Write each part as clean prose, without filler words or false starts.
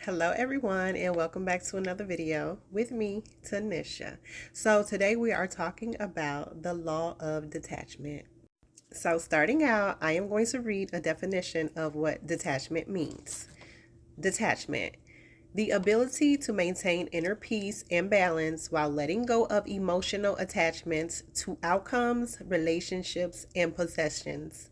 Hello everyone and welcome back to another video with me, Tanisha. So today we are talking about the law of detachment. So starting out, I am going to read a definition of what detachment means. Detachment: the ability to maintain inner peace and balance while letting go of emotional attachments to outcomes, relationships, and possessions.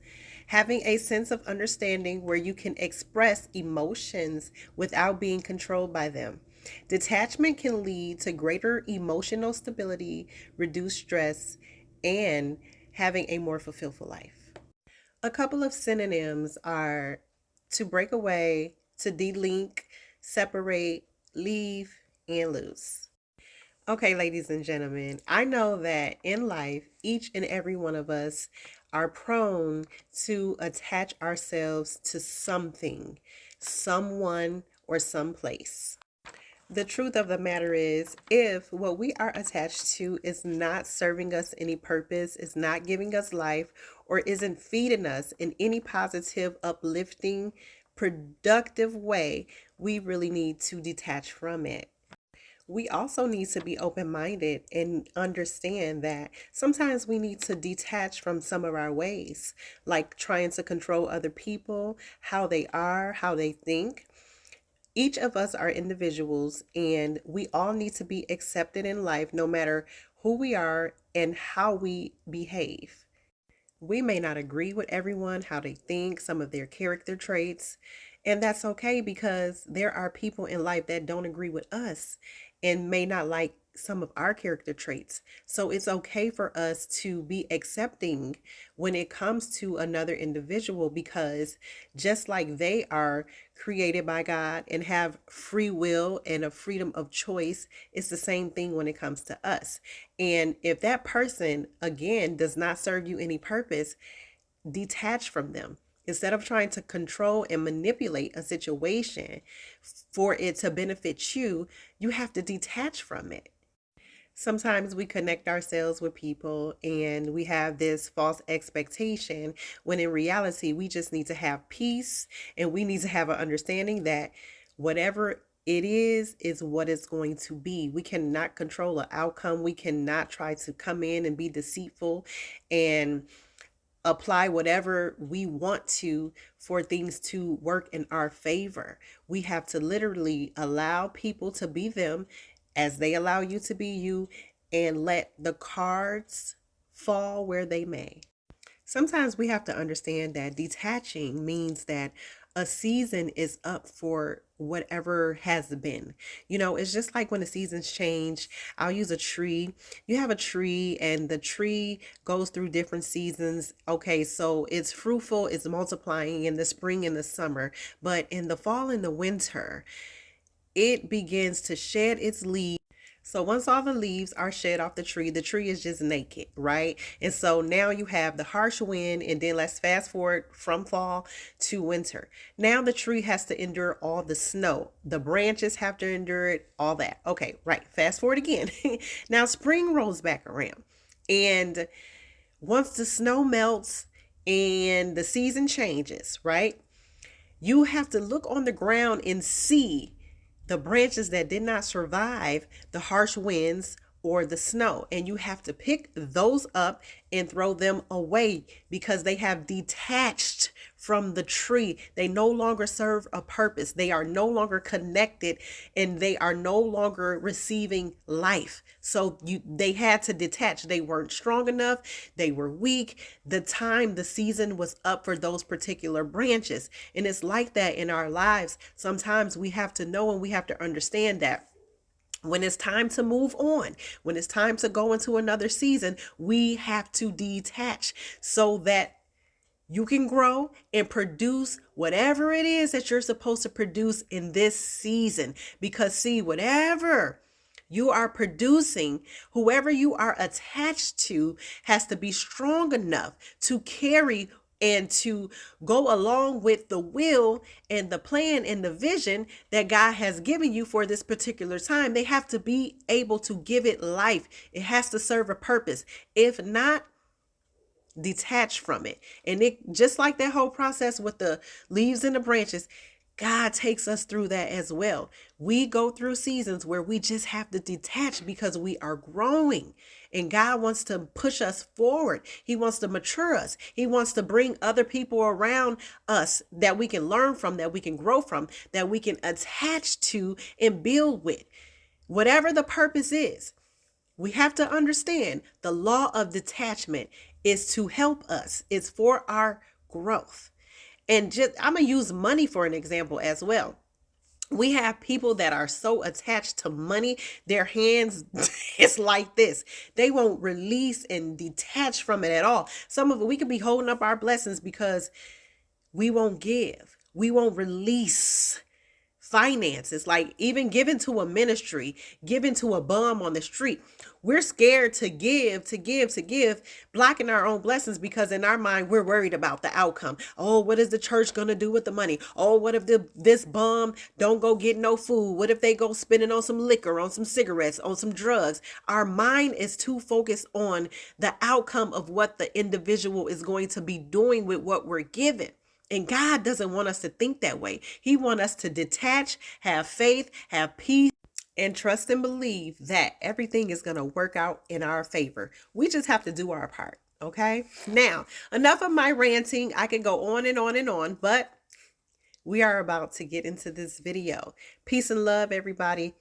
Having a sense of understanding where you can express emotions without being controlled by them. Detachment can lead to greater emotional stability, reduced stress, and having a more fulfilled life. A couple of synonyms are to break away, to delink, separate, leave, and lose. Okay, ladies and gentlemen, I know that in life, each and every one of us are prone to attach ourselves to something, someone, or someplace. The truth of the matter is, if what we are attached to is not serving us any purpose, is not giving us life, or isn't feeding us in any positive, uplifting, productive way, we really need to detach from it. We also need to be open minded and understand that sometimes we need to detach from some of our ways, like trying to control other people, how they are, how they think. Each of us are individuals, and we all need to be accepted in life no matter who we are and how we behave. We may not agree with everyone, how they think, some of their character traits, and that's okay because there are people in life that don't agree with us and may not like some of our character traits. So it's okay for us to be accepting when it comes to another individual because just like they are created by God and have free will and a freedom of choice, it's the same thing when it comes to us. And if that person, again, does not serve you any purpose, detach from them. Instead of trying to control and manipulate a situation for it to benefit you, you have to detach from it. Sometimes we connect ourselves with people and we have this false expectation when in reality, we just need to have peace and we need to have an understanding that whatever it is what it's going to be. We cannot control the outcome. We cannot try to come in and be deceitful and apply whatever we want to for things to work in our favor. We have to literally allow people to be them as they allow you to be you and let the cards fall where they may. Sometimes we have to understand that detaching means that a season is up for whatever has been. It's just like when the seasons change. I'll use a tree. You have a tree, and the tree goes through different seasons. Okay, so it's fruitful, it's multiplying in the spring and the summer, but in the fall and the winter, it begins to shed its leaves. So once all the leaves are shed off the tree is just naked, right? And so now you have the harsh wind, and then let's fast forward from fall to winter. Now the tree has to endure all the snow. The branches have to endure it, all that. Okay, right. Fast forward again. Now spring rolls back around. And once the snow melts and the season changes, right? You have to look on the ground and see the branches that did not survive the harsh winds or the snow. And you have to pick those up and throw them away because they have detached from the tree. They no longer serve a purpose. They are no longer connected and they are no longer receiving life. So they had to detach. They weren't strong enough. They were weak. The season was up for those particular branches. And it's like that in our lives. Sometimes we have to know and we have to understand that when it's time to move on, when it's time to go into another season, we have to detach so that you can grow and produce whatever it is that you're supposed to produce in this season. Because, see, whatever you are producing, whoever you are attached to has to be strong enough to carry and to go along with the will and the plan and the vision that God has given you for this particular time. They have to be able to give it life. It has to serve a purpose. If not, detach from it. And it just like that whole process with the leaves and the branches, God takes us through that as well. We go through seasons where we just have to detach because we are growing. And God wants to push us forward. He wants to mature us. He wants to bring other people around us that we can learn from, that we can grow from, that we can attach to and build with. Whatever the purpose is, we have to understand the law of detachment is to help us, it's for our growth. And just, I'm going to use money for an example as well. We have people that are so attached to money, their hands it's like this. They won't release and detach from it at all. Some of it, we could be holding up our blessings because we won't give. We won't release finances, like even giving to a ministry, giving to a bum on the street. We're scared to give, blocking our own blessings because in our mind we're worried about the outcome. Oh, what is the church gonna do with the money? Oh, what if this bum don't go get no food? What if they go spending on some liquor, on some cigarettes, on some drugs? Our mind is too focused on the outcome of what the individual is going to be doing with what we're given. And God doesn't want us to think that way. He wants us to detach, have faith, have peace, and trust and believe that everything is going to work out in our favor. We just have to do our part. Okay. Now, enough of my ranting. I can go on and on and on, but we are about to get into this video. Peace and love, everybody.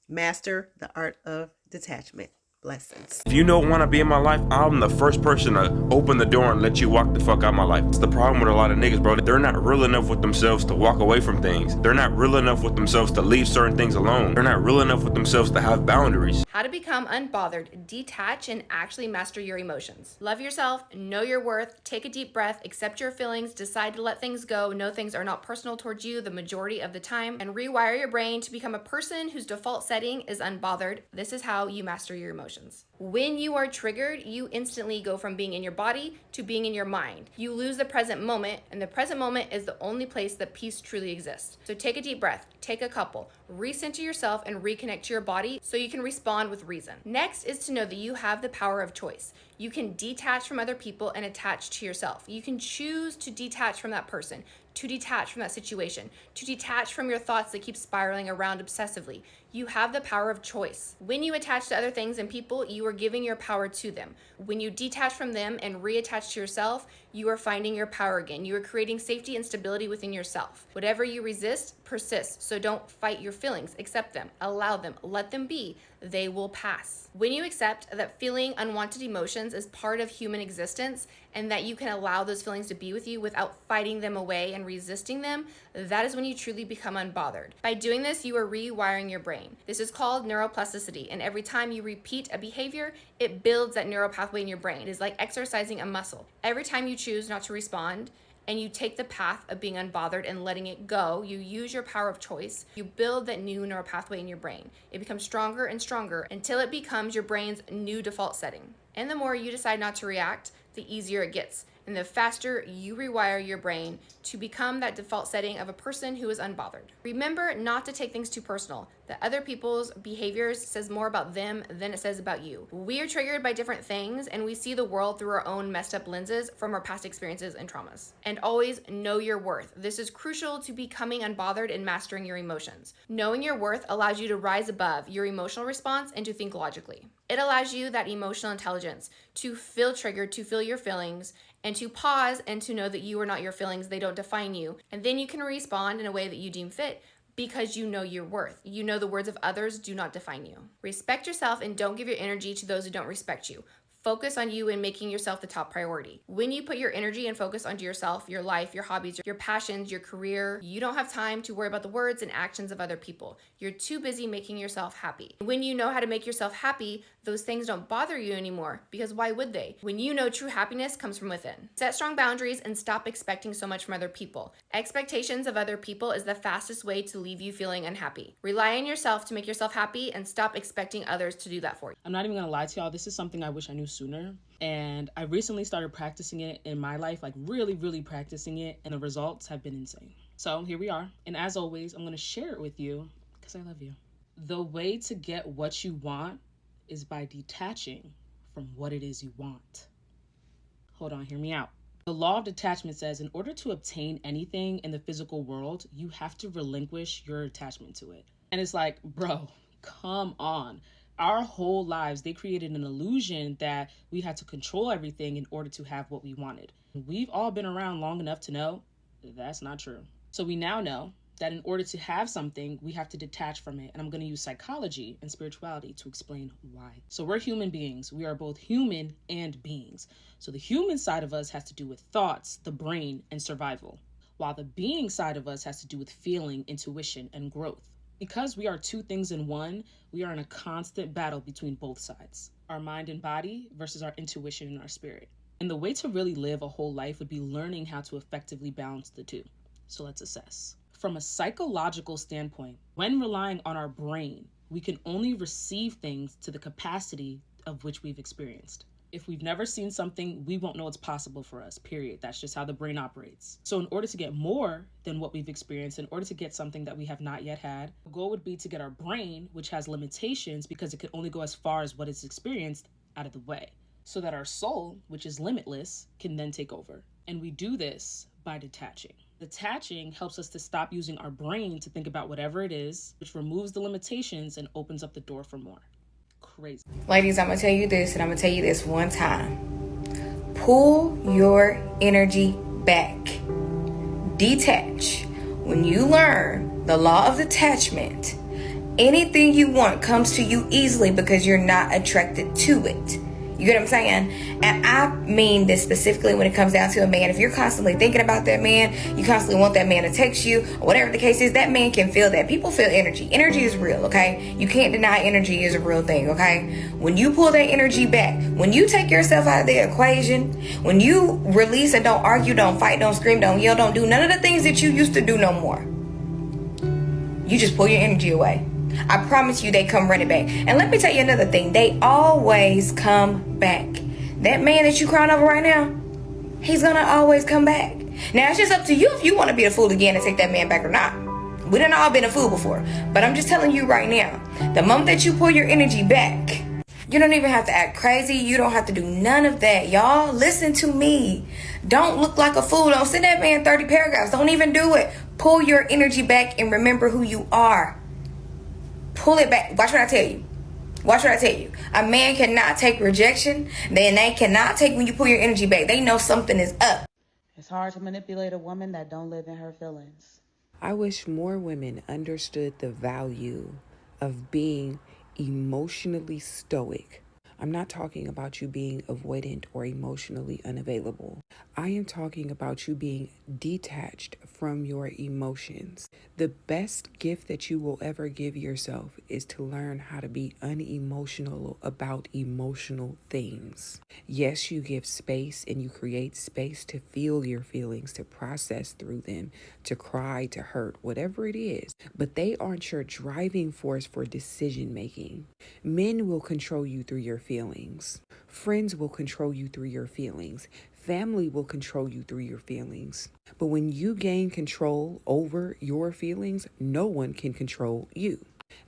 Master the art of detachment. Blessings. If you don't want to be in my life, I'm the first person to open the door and let you walk the fuck out of my life. It's the problem with a lot of niggas, bro. They're not real enough with themselves to walk away from things. They're not real enough with themselves to leave certain things alone. They're not real enough with themselves to have boundaries. How to become unbothered, detach, and actually master your emotions. Love yourself, know your worth, take a deep breath, accept your feelings, decide to let things go, know things are not personal towards you the majority of the time, and rewire your brain to become a person whose default setting is unbothered. This is how you master your emotions. When you are triggered, you instantly go from being in your body to being in your mind. You lose the present moment, and the present moment is the only place that peace truly exists. So take a deep breath, take a couple, recenter yourself, and reconnect to your body so you can respond with reason. Next is to know that you have the power of choice. You can detach from other people and attach to yourself. You can choose to detach from that person, to detach from that situation, to detach from your thoughts that keep spiraling around obsessively. You have the power of choice. When you attach to other things and people, you are giving your power to them. When you detach from them and reattach to yourself, you are finding your power again. You are creating safety and stability within yourself. Whatever you resist persists, so don't fight your feelings. Accept them, allow them, let them be. They will pass. When you accept that feeling unwanted emotions is part of human existence and that you can allow those feelings to be with you without fighting them away and resisting them, that is when you truly become unbothered. By doing this, you are rewiring your brain. This is called neuroplasticity, and every time you repeat a behavior, it builds that neural pathway in your brain. It is like exercising a muscle. Every time you choose not to respond, and you take the path of being unbothered and letting it go, you use your power of choice, you build that new neural pathway in your brain. It becomes stronger and stronger until it becomes your brain's new default setting. And the more you decide not to react, the easier it gets. And the faster you rewire your brain to become that default setting of a person who is unbothered. Remember not to take things too personal. That other people's behaviors says more about them than it says about you. We are triggered by different things and we see the world through our own messed up lenses from our past experiences and traumas. And always know your worth. This is crucial to becoming unbothered and mastering your emotions. Knowing your worth allows you to rise above your emotional response and to think logically. It allows you that emotional intelligence to feel triggered, to feel your feelings, and to pause and to know that you are not your feelings, they don't define you. And then you can respond in a way that you deem fit because you know your worth. You know the words of others do not define you. Respect yourself and don't give your energy to those who don't respect you. Focus on you and making yourself the top priority. When you put your energy and focus onto yourself, your life, your hobbies, your passions, your career, you don't have time to worry about the words and actions of other people. You're too busy making yourself happy. When you know how to make yourself happy, those things don't bother you anymore because why would they? When you know true happiness comes from within. Set strong boundaries and stop expecting so much from other people. Expectations of other people is the fastest way to leave you feeling unhappy. Rely on yourself to make yourself happy and stop expecting others to do that for you. I'm not even gonna lie to y'all, this is something I wish I knew sooner. And I recently started practicing it in my life, like really practicing it, and the results have been insane. So here we are. And as always, I'm gonna share it with you because I love you. The way to get what you want is by detaching from what it is you want. Hold on, hear me out. The law of detachment says in order to obtain anything in the physical world, you have to relinquish your attachment to it. And it's like, bro, come on. Our whole lives, they created an illusion that we had to control everything in order to have what we wanted. We've all been around long enough to know that's not true. So we now know that in order to have something, we have to detach from it. And I'm going to use psychology and spirituality to explain why. So we're human beings. We are both human and beings. So the human side of us has to do with thoughts, the brain, and survival, while the being side of us has to do with feeling, intuition, and growth. Because we are two things in one, we are in a constant battle between both sides, our mind and body versus our intuition and our spirit. And the way to really live a whole life would be learning how to effectively balance the two. So let's assess. From a psychological standpoint, when relying on our brain, we can only receive things to the capacity of which we've experienced. If we've never seen something, we won't know it's possible for us, period. That's just how the brain operates. So in order to get more than what we've experienced, in order to get something that we have not yet had, the goal would be to get our brain, which has limitations because it can only go as far as what it's experienced, out of the way, so that our soul, which is limitless, can then take over. And we do this by detaching. Detaching helps us to stop using our brain to think about whatever it is, which removes the limitations and opens up the door for more. Crazy. Ladies, I'm going to tell you this, and I'm going to tell you this one time. Pull your energy back. Detach. When you learn the law of detachment, anything you want comes to you easily because you're not attracted to it. You get what I'm saying? And I mean this specifically when it comes down to a man. If you're constantly thinking about that man, you constantly want that man to text you, or whatever the case is, that man can feel that. People feel energy. Energy is real, okay? You can't deny energy is a real thing, okay? When you pull that energy back, when you take yourself out of the equation, when you release and don't argue, don't fight, don't scream, don't yell, don't do none of the things that you used to do no more. You just pull your energy away. I promise you they come running back. And let me tell you another thing. They always come back. That man that you crying over right now, he's gonna always come back. Now it's just up to you if you want to be a fool again and take that man back or not. We done all been a fool before. But I'm just telling you right now, the moment that you pull your energy back, you don't even have to act crazy. You don't have to do none of that. Y'all, listen to me. Don't look like a fool. Don't send that man 30 paragraphs. Don't even do it. Pull your energy back and remember who you are. Pull it back. Watch what I tell you. Watch what I tell you. A man cannot take rejection. Then they cannot take when you pull your energy back. They know something is up. It's hard to manipulate a woman that don't live in her feelings. I wish more women understood the value of being emotionally stoic. I'm not talking about you being avoidant or emotionally unavailable. I am talking about you being detached from your emotions. The best gift that you will ever give yourself is to learn how to be unemotional about emotional things. Yes, you give space and you create space to feel your feelings, to process through them, to cry, to hurt, whatever it is. But they aren't your driving force for decision making. Men will control you through your feelings. Friends will control you through your feelings. Family will control you through your feelings. But when you gain control over your feelings, no one can control you.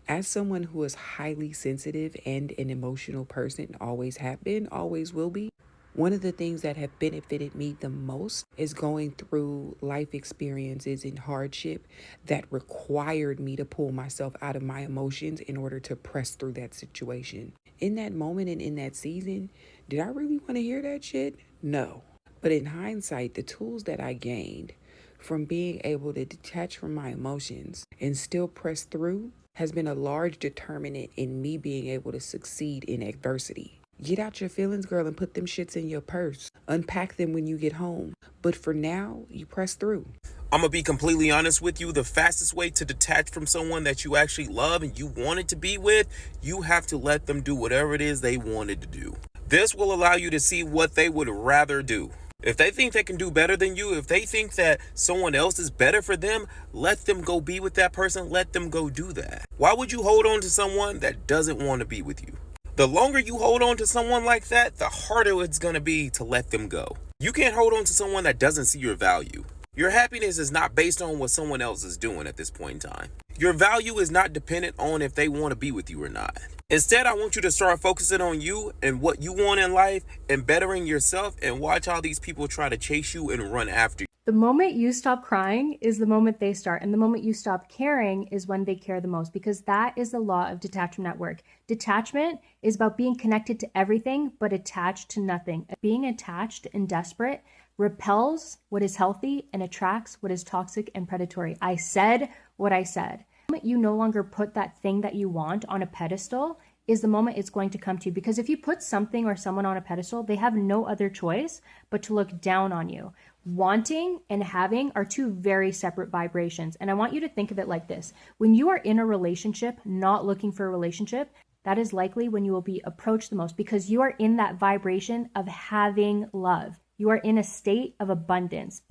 As someone who is highly sensitive and an emotional person, always have been, always will be, one of the things that have benefited me the most is going through life experiences and hardship that required me to pull myself out of my emotions in order to press through that situation. In that moment and in that season, did I really want to hear that shit? No. But in hindsight, the tools that I gained from being able to detach from my emotions and still press through has been a large determinant in me being able to succeed in adversity. Get out your feelings, girl, and put them shits in your purse. Unpack them when you get home. But for now, you press through. I'm gonna be completely honest with you. The fastest way to detach from someone that you actually love and you wanted to be with, you have to let them do whatever it is they wanted to do. This will allow you to see what they would rather do. If they think they can do better than you, if they think that someone else is better for them, let them go be with that person. Let them go do that. Why would you hold on to someone that doesn't want to be with you? The longer you hold on to someone like that, the harder it's going to be to let them go. You can't hold on to someone that doesn't see your value. Your happiness is not based on what someone else is doing at this point in time. Your value is not dependent on if they want to be with you or not. Instead, I want you to start focusing on you and what you want in life and bettering yourself, and watch how these people try to chase you and run after you. The moment you stop crying is the moment they start. And the moment you stop caring is when they care the most, because that is the law of detachment at work. Detachment is about being connected to everything, but attached to nothing. Being attached and desperate repels what is healthy and attracts what is toxic and predatory. I said what I said. The moment you no longer put that thing that you want on a pedestal is the moment it's going to come to you. Because if you put something or someone on a pedestal, they have no other choice but to look down on you. Wanting and having are two very separate vibrations. And I want you to think of it like this. When you are in a relationship, not looking for a relationship, that is likely when you will be approached the most, because you are in that vibration of having love. You are in a state of abundance.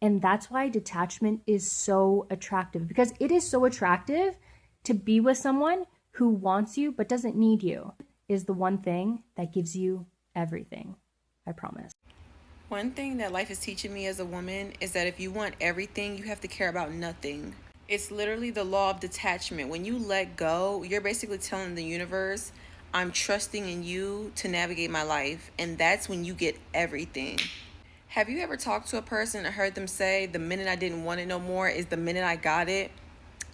And that's why detachment is so attractive, because it is so attractive to be with someone who wants you but doesn't need you. Is the one thing that gives you everything. I promise. One thing that life is teaching me as a woman is that if you want everything, you have to care about nothing. It's literally the law of detachment. When you let go, you're basically telling the universe, I'm trusting in you to navigate my life. And that's when you get everything. Have you ever talked to a person and heard them say, the minute I didn't want it no more is the minute I got it?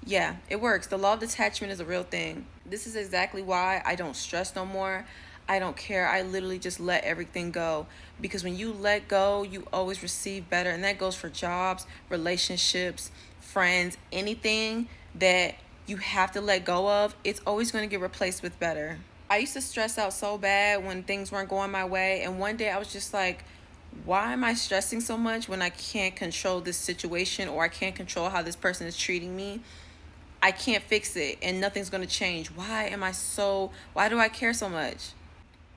Yeah, it works. The law of detachment is a real thing. This is exactly why I don't stress no more. I don't care. I literally just let everything go. Because when you let go, you always receive better. And that goes for jobs, relationships, friends, anything that you have to let go of, it's always going to get replaced with better. I used to stress out so bad when things weren't going my way. And one day I was just like, why am I stressing so much when I can't control this situation, or I can't control how this person is treating me? I can't fix it and nothing's going to change. Why do I care so much?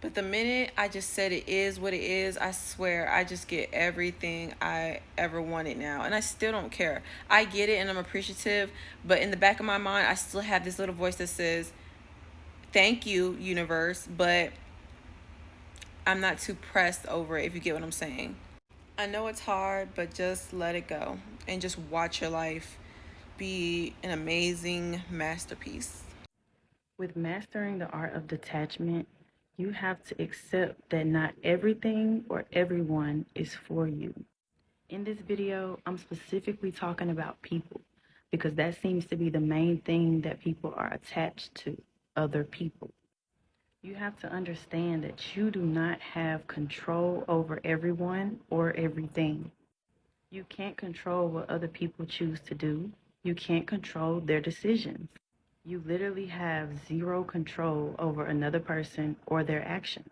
But the minute I just said it is what it is, I swear I just get everything I ever wanted now. And I still don't care. I get it and I'm appreciative, but in the back of my mind, I still have this little voice that says, thank you, universe, but I'm not too pressed over it, if you get what I'm saying. I know it's hard, but just let it go and just watch your life be an amazing masterpiece. With mastering the art of detachment, you have to accept that not everything or everyone is for you. In this video, I'm specifically talking about people, because that seems to be the main thing that people are attached to, other people. You have to understand that you do not have control over everyone or everything. You can't control what other people choose to do. You can't control their decisions. You literally have zero control over another person or their actions.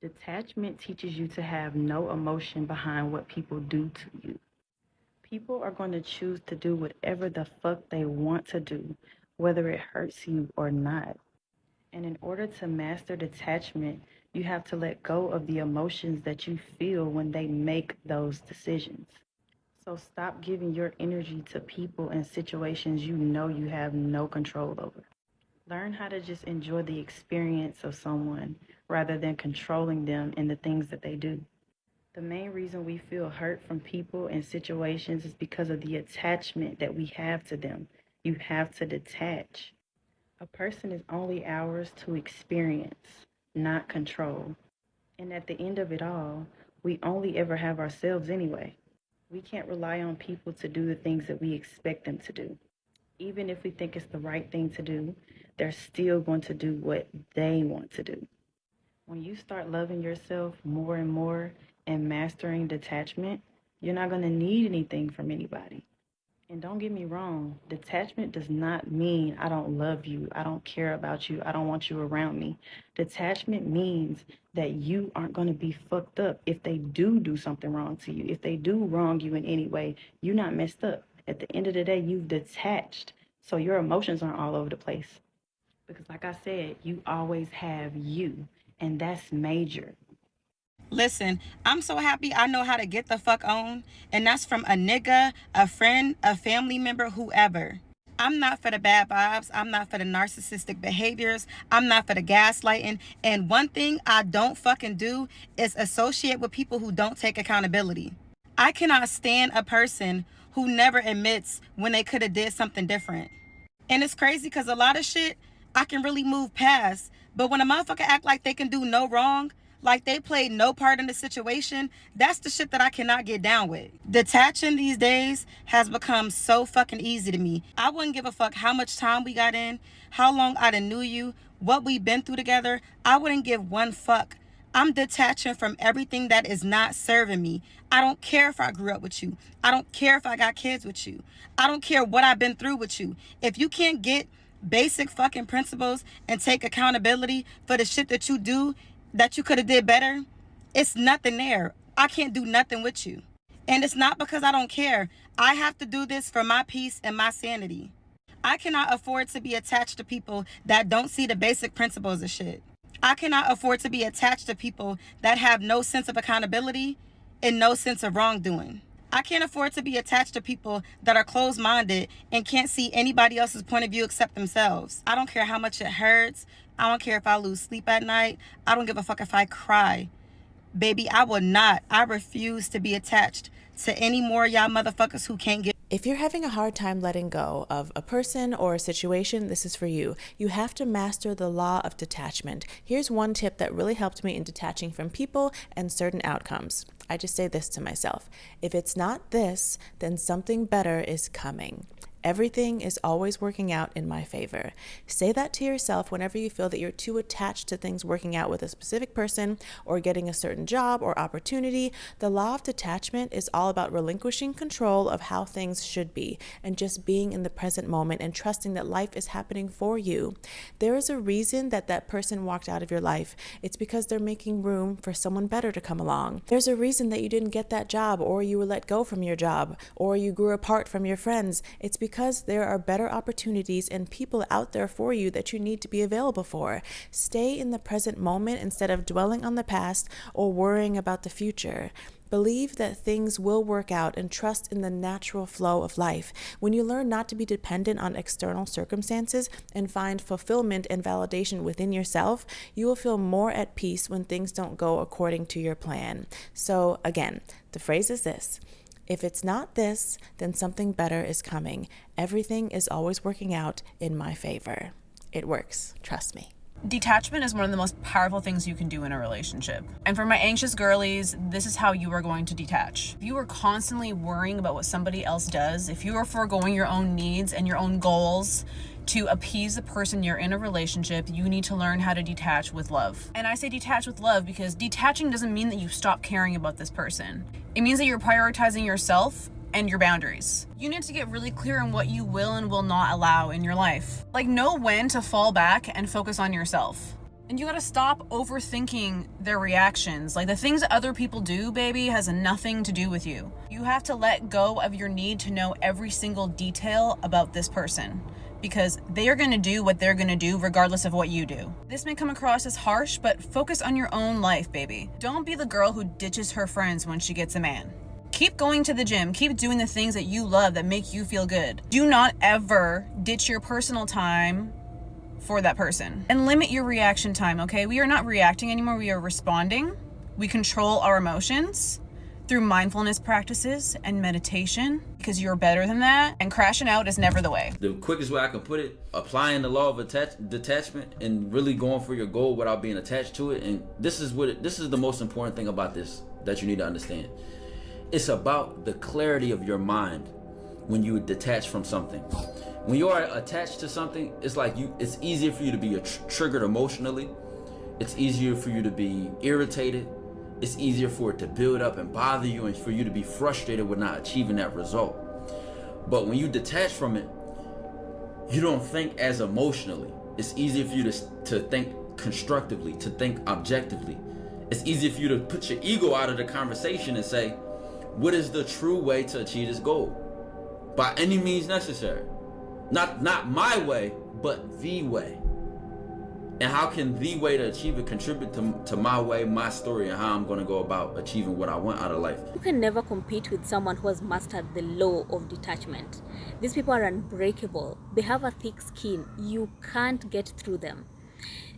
Detachment teaches you to have no emotion behind what people do to you. People are going to choose to do whatever the fuck they want to do, whether it hurts you or not. And in order to master detachment, you have to let go of the emotions that you feel when they make those decisions. So stop giving your energy to people and situations you know you have no control over. Learn how to just enjoy the experience of someone rather than controlling them and the things that they do. The main reason we feel hurt from people and situations is because of the attachment that we have to them. You have to detach. A person is only ours to experience, not control. And at the end of it all, we only ever have ourselves anyway. We can't rely on people to do the things that we expect them to do. Even if we think it's the right thing to do, they're still going to do what they want to do. When you start loving yourself more and more and mastering detachment, you're not going to need anything from anybody. And don't get me wrong, detachment does not mean I don't love you, I don't care about you, I don't want you around me. Detachment means that you aren't going to be fucked up if they do something wrong to you. If they do wrong you in any way, you're not messed up. At the end of the day, you've detached, so your emotions aren't all over the place. Because like I said, you always have you, and that's major. Listen, I'm so happy I know how to get the fuck on, and that's from a nigga, a friend, a family member, whoever. I'm not for the bad vibes. I'm not for the narcissistic behaviors. I'm not for the gaslighting. And one thing I don't fucking do is associate with people who don't take accountability. I cannot stand a person who never admits when they could have did something different. And it's crazy because a lot of shit I can really move past. But when a motherfucker act like they can do no wrong, like they played no part in the situation, that's the shit that I cannot get down with. Detaching these days has become so fucking easy to me. I wouldn't give a fuck how much time we got in, how long I done knew you, what we've been through together. I wouldn't give one fuck. I'm detaching from everything that is not serving me. I don't care if I grew up with you. I don't care if I got kids with you. I don't care what I've been through with you. If you can't get basic fucking principles and take accountability for the shit that you do that you could have did better, it's nothing there. I can't do nothing with you. And it's not because I don't care. I have to do this for my peace and my sanity. I cannot afford to be attached to people that don't see the basic principles of shit. I cannot afford to be attached to people that have no sense of accountability and no sense of wrongdoing. I can't afford to be attached to people that are closed-minded and can't see anybody else's point of view except themselves. I don't care how much it hurts. I don't care if I lose sleep at night. I don't give a fuck if I cry. Baby, I will not. I refuse to be attached to any more of y'all motherfuckers who can't get. If you're having a hard time letting go of a person or a situation, this is for you. You have to master the law of detachment. Here's one tip that really helped me in detaching from people and certain outcomes. I just say this to myself. If it's not this, then something better is coming. Everything is always working out in my favor. Say that to yourself whenever you feel that you're too attached to things working out with a specific person or getting a certain job or opportunity. The law of detachment is all about relinquishing control of how things should be and just being in the present moment and trusting that life is happening for you. There is a reason that that person walked out of your life. It's because they're making room for someone better to come along. There's a reason that you didn't get that job or you were let go from your job or you grew apart from your friends. It's because there are better opportunities and people out there for you that you need to be available for. Stay in the present moment instead of dwelling on the past or worrying about the future. Believe that things will work out and trust in the natural flow of life. When you learn not to be dependent on external circumstances and find fulfillment and validation within yourself, you will feel more at peace when things don't go according to your plan. So again, the phrase is this. If it's not this, then something better is coming. Everything is always working out in my favor. It works. Trust me. Detachment is one of the most powerful things you can do in a relationship. And for my anxious girlies, this is how you are going to detach. If you are constantly worrying about what somebody else does, if you are foregoing your own needs and your own goals to appease the person you're in a relationship, you need to learn how to detach with love. And I say detach with love because detaching doesn't mean that you stop caring about this person. It means that you're prioritizing yourself and your boundaries. You need to get really clear on what you will and will not allow in your life. Like, know when to fall back and focus on yourself. And you gotta stop overthinking their reactions. Like, the things that other people do, baby, has nothing to do with you. You have to let go of your need to know every single detail about this person, because they are gonna do what they're gonna do regardless of what you do. This may come across as harsh, but focus on your own life, baby. Don't be the girl who ditches her friends when she gets a man. Keep going to the gym. Keep doing the things that you love that make you feel good. Do not ever ditch your personal time for that person. And limit your reaction time, okay? We are not reacting anymore. We are responding. We control our emotions through mindfulness practices and meditation, because you're better than that. And crashing out is never the way. The quickest way I can put it, applying the law of detachment and really going for your goal without being attached to it. And this is the most important thing about this that you need to understand. It's about the clarity of your mind when you detach from something. When you are attached to something, it's like it's easier for you to be triggered emotionally. It's easier for you to be irritated. It's easier for it to build up and bother you and for you to be frustrated with not achieving that result. But when you detach from it, you don't think as emotionally. It's easier for you to think constructively, to think objectively. It's easier for you to put your ego out of the conversation and say, what is the true way to achieve this goal? By any means necessary. Not my way, but the way. And how can the way to achieve it contribute to my way, my story, and how I'm going to go about achieving what I want out of life? You can never compete with someone who has mastered the law of detachment. These people are unbreakable. They have a thick skin. You can't get through them.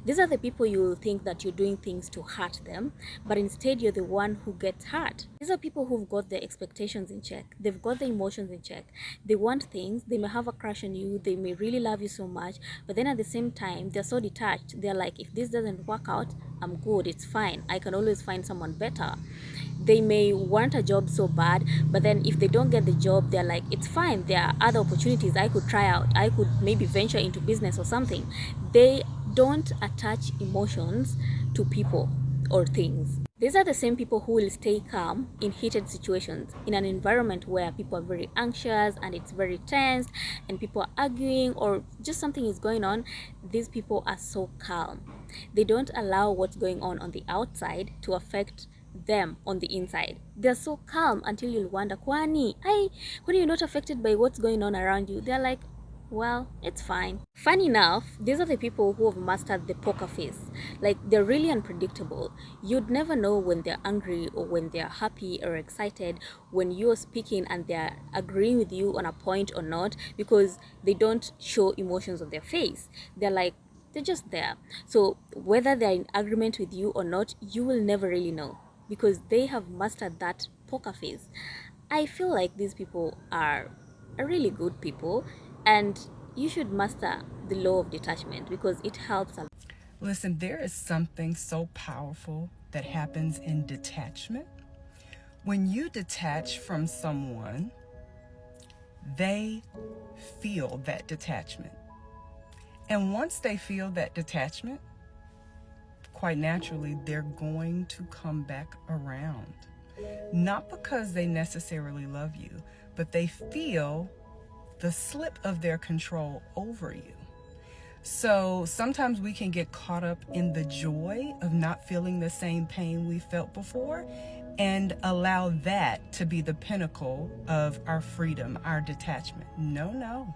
These are the people you will think that you're doing things to hurt them, but instead you're the one who gets hurt. These are people who've got their expectations in check. They've got their emotions in check. They want things. They may have a crush on you. They may really love you so much, but then at the same time, they're so detached. They're like, if this doesn't work out, I'm good. It's fine. I can always find someone better. They may want a job so bad, but then if they don't get the job, they're like, it's fine, there are other opportunities I could try out. I could maybe venture into business or something. They don't attach emotions to people or things. These are the same people who will stay calm in heated situations, in an environment where people are very anxious and it's very tense and people are arguing or just something is going on. These people are so calm. They don't allow what's going on the outside to affect them on the inside. They're so calm until you'll wonder, Kwani, when you're not affected by what's going on around you, they're like, well, it's fine. Funny enough, these are the people who have mastered the poker face. Like, they're really unpredictable. You'd never know when they're angry or when they're happy or excited, when you're speaking and they're agreeing with you on a point or not, because they don't show emotions on their face. They're just there. So whether they're in agreement with you or not, you will never really know, because they have mastered that poker face. I feel like these people are really good people, and you should master the law of detachment because it helps a lot. Listen, there is something so powerful that happens in detachment. When you detach from someone, they feel that detachment. And once they feel that detachment, quite naturally, they're going to come back around. Not because they necessarily love you, but they feel the slip of their control over you. So sometimes we can get caught up in the joy of not feeling the same pain we felt before and allow that to be the pinnacle of our freedom, our detachment. No.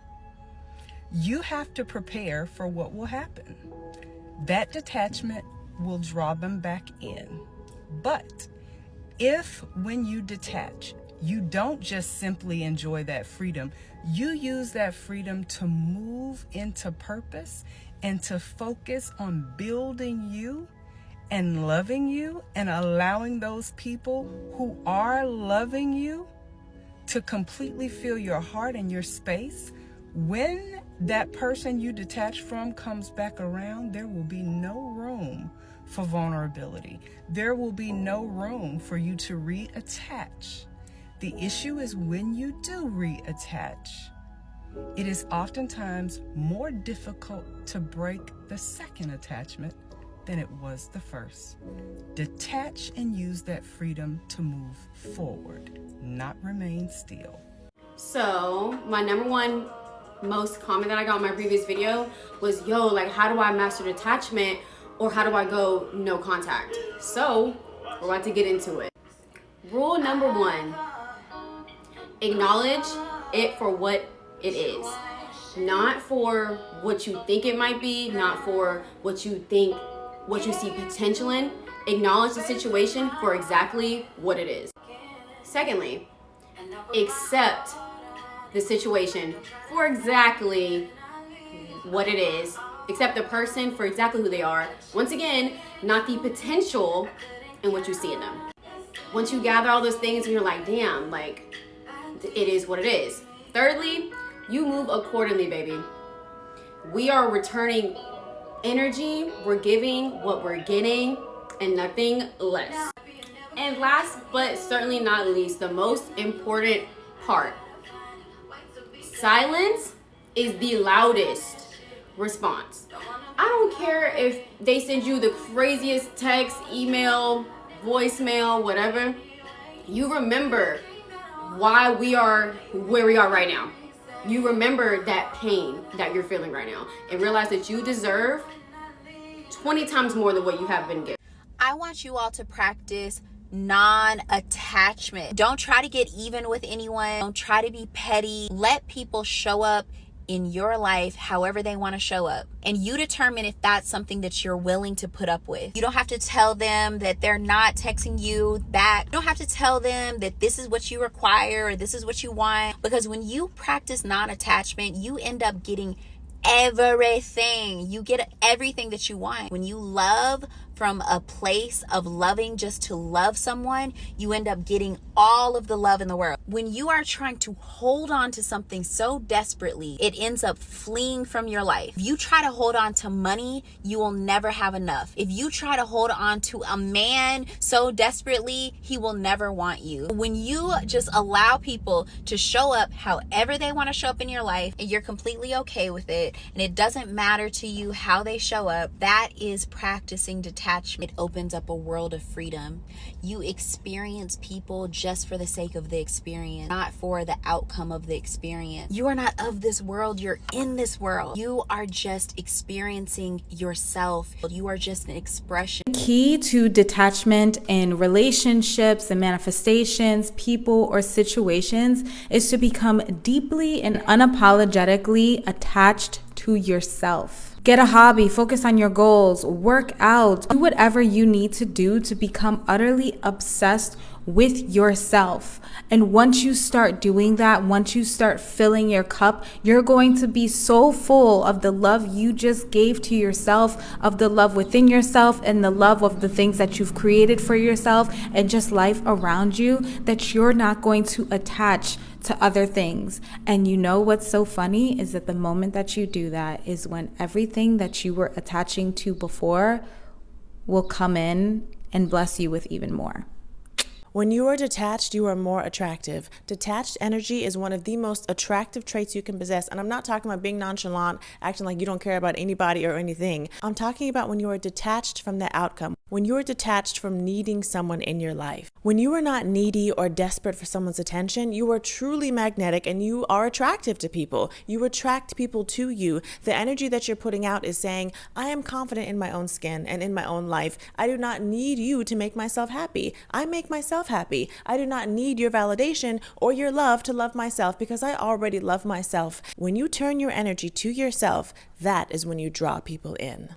You have to prepare for what will happen. That detachment will draw them back in. But if when you detach, you don't just simply enjoy that freedom, you use that freedom to move into purpose and to focus on building you and loving you and allowing those people who are loving you to completely fill your heart and your space. When that person you detach from comes back around, there will be no room for vulnerability. There will be no room for you to reattach. The issue is when you do reattach, it is oftentimes more difficult to break the second attachment than it was the first. Detach and use that freedom to move forward, not remain still. So my number one most comment that I got in my previous video was, yo, like, how do I master detachment, or how do I go no contact? So we're about to get into it. Rule number one, acknowledge it for what it is. Not for what you think it might be, not for what you think, what you see potential in. Acknowledge the situation for exactly what it is. Secondly, accept the situation for exactly what it is. Accept the person for exactly who they are. Once again, not the potential in what you see in them. Once you gather all those things and you're like, damn, like, it is what it is. Thirdly, you move accordingly, baby. We are returning energy. We're giving what we're getting and nothing less. And last but certainly not least, the most important part, silence is the loudest response. I don't care if they send you the craziest text, email, voicemail, whatever. You remember why we are where we are right now. You remember that pain that you're feeling right now and realize that you deserve 20 times more than what you have been given. I want you all to practice non-attachment. Don't try to get even with anyone. Don't try to be petty. Let people show up in your life however they want to show up, and you determine if that's something that you're willing to put up with. You don't have to tell them that they're not texting you back. You don't have to tell them that this is what you require or this is what you want, because when you practice non-attachment, you end up getting everything. You get everything that you want. When you love from a place of loving just to love someone, you end up getting all of the love in the world. When you are trying to hold on to something so desperately, it ends up fleeing from your life. If you try to hold on to money, you will never have enough. If you try to hold on to a man so desperately, he will never want you. When you just allow people to show up however they want to show up in your life, and you're completely okay with it, and it doesn't matter to you how they show up, that is practicing detachment. It opens up a world of freedom. You experience people just for the sake of the experience, not for the outcome of the experience. You are not of this world, you're in this world. You are just experiencing yourself. You are just an expression. Key to detachment in relationships and manifestations, people, or situations is to become deeply and unapologetically attached to yourself. Get a hobby, focus on your goals, work out, do whatever you need to do to become utterly obsessed with yourself. And once you start doing that, once you start filling your cup, you're going to be so full of the love you just gave to yourself, of the love within yourself, and the love of the things that you've created for yourself and just life around you, that you're not going to attach to other things. And you know what's so funny is that the moment that you do that is when everything that you were attaching to before will come in and bless you with even more. When you are detached, you are more attractive. Detached energy is one of the most attractive traits you can possess. And I'm not talking about being nonchalant, acting like you don't care about anybody or anything. I'm talking about when you are detached from the outcome, when you are detached from needing someone in your life. When you are not needy or desperate for someone's attention, you are truly magnetic and you are attractive to people. You attract people to you. The energy that you're putting out is saying, I am confident in my own skin and in my own life. I do not need you to make myself happy. I make myself happy. I do not need your validation or your love to love myself because I already love myself. When you turn your energy to yourself, that is when you draw people in.